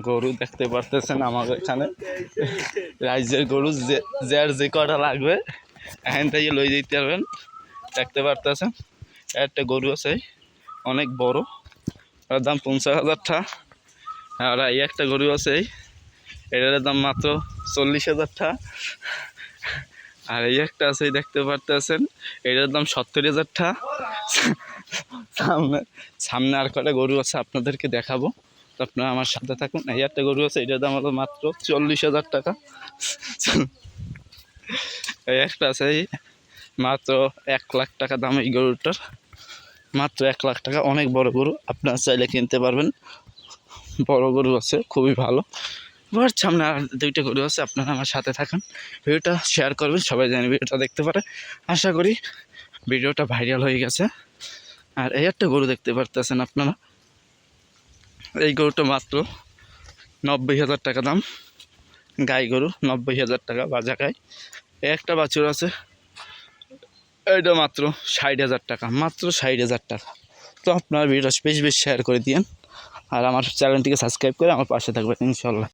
গরু দেখতে পারতেছেন আমাদের এখানে রাইজের গরু যার যে কটা লাগবে এখান থেকে লই দিতে পারবেন। দেখতে পারতেছেন একটা গরু আছে অনেক বড়, এটার দাম 50,000 টাকা। আর এই একটা গরু আছে এটার দাম মাত্র 40,000 টাকা। আর এই একটা আছে দেখতে পারতেছেন এটার দাম 70,000 টাকা। সামনে আর কটা গরু আছে আপনাদেরকে দেখাবো, তো আপনারা আমার সাথে থাকুন। এই একটা গরু আছে এটার দাম হলো মাত্র 40,000 টাকা। এই একটা আছে মাত্র 1 লাখ টাকা দাম এই গরুটার, মাত্র 1 লাখ টাকা। অনেক বড় গরু, আপনারা চাইলে কিনতে পারবেন। বড় গরু আছে খুবই ভালো। এবার সামনে আর দুইটা গরু আছে, আপনারা আমার সাথে থাকুন। ভিডিওটা শেয়ার করবেন, সবাই জানে ভিডিওটা দেখতে পারে। আশা করি ভিডিওটা ভাইরাল হয়ে গেছে। আর এই একটা গরু দেখতে পারতেছেন আপনারা, এই গরুটা মাত্র 90,000 টাকা দাম। গাই গরু 90,000 টাকা বাজা গাই। একটা বাছুর আছে এইটা মাত্র 60,000 টাকা, মাত্র 60,000 টাকা। তো আপনারা ভিডিওটা বেশি বেশি শেয়ার করে দিন আর আমার চ্যানেলটিকে সাবস্ক্রাইব করে আমার পাশে থাকবেন ইনশাল্লাহ।